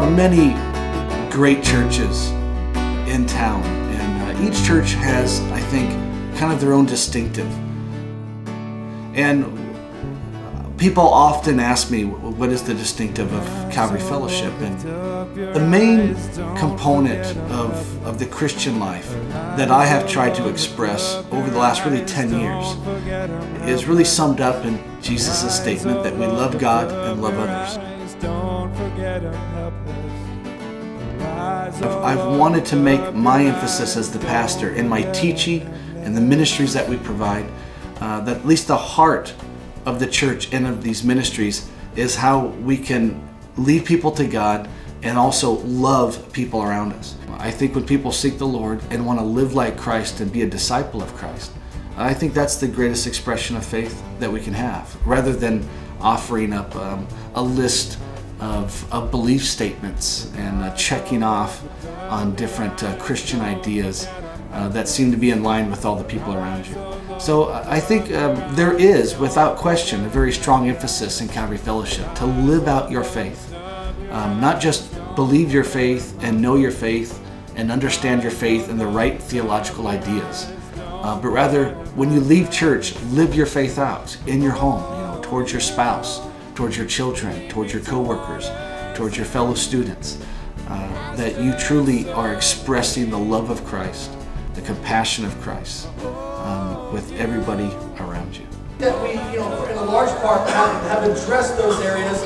are many great churches in town, and each church has, I think, kind of their own distinctive. And people often ask me, what is the distinctive of Calvary Fellowship? And the main component of the Christian life that I have tried to express over the last really 10 years is really summed up in Jesus' statement that we love God and love others. I've wanted to make my emphasis as the pastor in my teaching and the ministries that we provide, that at least the heart of the church and of these ministries is how we can lead people to God and also love people around us. I think when people seek the Lord and want to live like Christ and be a disciple of Christ, I think that's the greatest expression of faith that we can have, rather than offering up a list of belief statements and checking off on different Christian ideas that seem to be in line with all the people around you. So I think there is, without question, a very strong emphasis in Calvary Fellowship to live out your faith. Not just believe your faith and know your faith and understand your faith and the right theological ideas, but rather when you leave church, live your faith out in your home, towards your spouse, towards your children, towards your co-workers, towards your fellow students, that you truly are expressing the love of Christ, the compassion of Christ with everybody around you. That we, in a large part, have addressed those areas,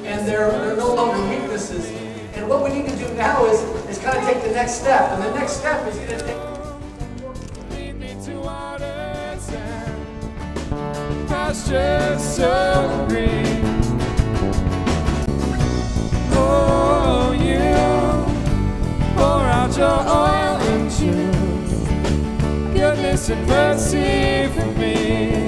and they're no longer weaknesses. And what we need to do now is kind of take the next step, and the next step is going to take. Pasture so green. Oh, you pour out your oil and truth, goodness and mercy for me.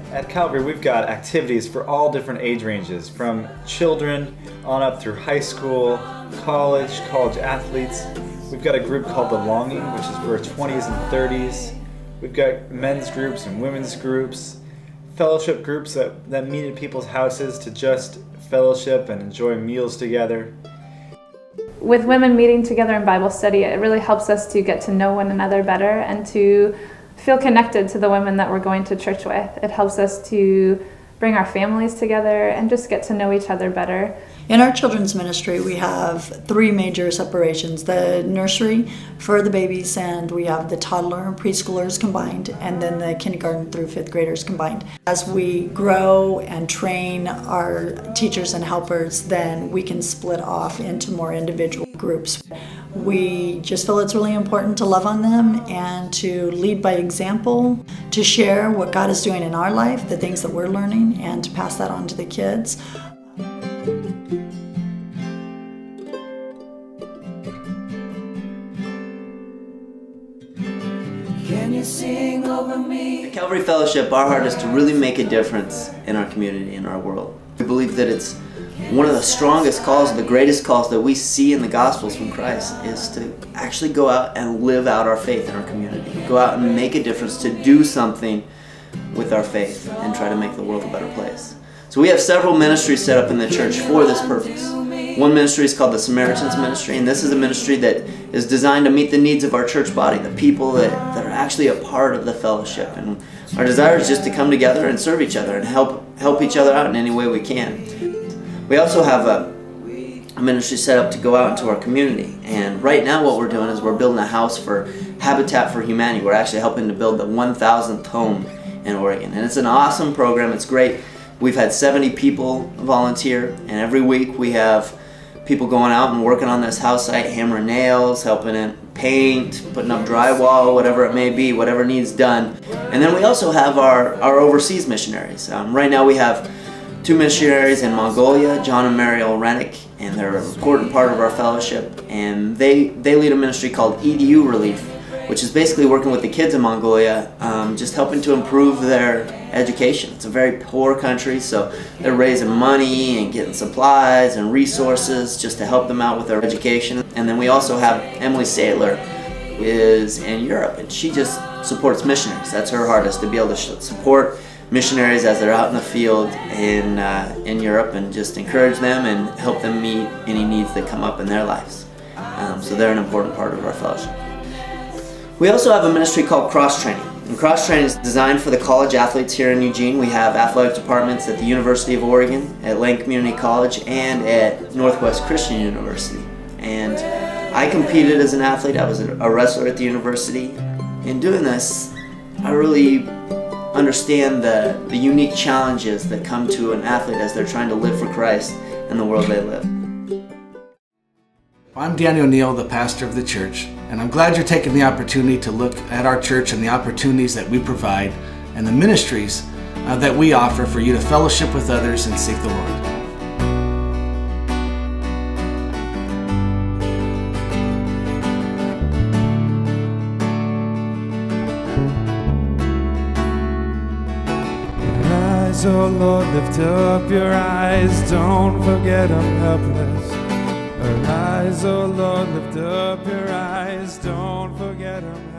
At Calvary, we've got activities for all different age ranges, from children on up through high school, college athletes. We've got a group called The Longing, which is for 20s and 30s. We've got men's groups and women's groups, fellowship groups that meet at people's houses to just fellowship and enjoy meals together. With women meeting together in Bible study, it really helps us to get to know one another better and to feel connected to the women that we're going to church with. It helps us to bring our families together and just get to know each other better. In our children's ministry, we have 3 major separations: the nursery for the babies, and we have the toddler and preschoolers combined, and then the kindergarten through 5th graders combined. As we grow and train our teachers and helpers, then we can split off into more individual groups. We just feel it's really important to love on them and to lead by example, to share what God is doing in our life, the things that we're learning, and to pass that on to the kids. Can you sing over me? At Calvary Fellowship, our heart is to really make a difference in our community, in our world. We believe that it's one of the strongest calls, the greatest calls that we see in the Gospels from Christ, is to actually go out and live out our faith in our community. Go out and make a difference, to do something with our faith and try to make the world a better place. So we have several ministries set up in the church for this purpose. One ministry is called the Samaritans Ministry, and this is a ministry that is designed to meet the needs of our church body, the people that are actually a part of the fellowship. And our desire is just to come together and serve each other and help each other out in any way we can. We also have a ministry set up to go out into our community, and right now what we're doing is we're building a house for Habitat for Humanity. We're actually helping to build the 1,000th home in Oregon, and it's an awesome program. It's great. We've had 70 people volunteer, and every week we have people going out and working on this house site, hammering nails, helping it paint, putting up drywall, whatever it may be, whatever needs done. And then we also have our overseas missionaries. Right now we have 2 missionaries in Mongolia, John and Mary Olrenick, and they're an important part of our fellowship. And they lead a ministry called EDU Relief which is basically working with the kids in Mongolia, just helping to improve their education. It's a very poor country, so they're raising money and getting supplies and resources just to help them out with their education. And then we also have Emily Saylor is in Europe, and she just supports missionaries. That's her heart, is to be able to support missionaries as they're out in the field in Europe, and just encourage them and help them meet any needs that come up in their lives. So they're an important part of our fellowship. We also have a ministry called Cross Training. And Cross Training is designed for the college athletes here in Eugene. We have athletic departments at the University of Oregon, at Lane Community College, and at Northwest Christian University. And I competed as an athlete. I was a wrestler at the university. In doing this, I really understand the unique challenges that come to an athlete as they're trying to live for Christ in the world they live. I'm Danny O'Neill, the pastor of the church, and I'm glad you're taking the opportunity to look at our church and the opportunities that we provide and the ministries that we offer for you to fellowship with others and seek the Lord. Oh Lord, lift up your eyes, don't forget I'm helpless. Arise, oh Lord, lift up your eyes, don't forget I'm helpless.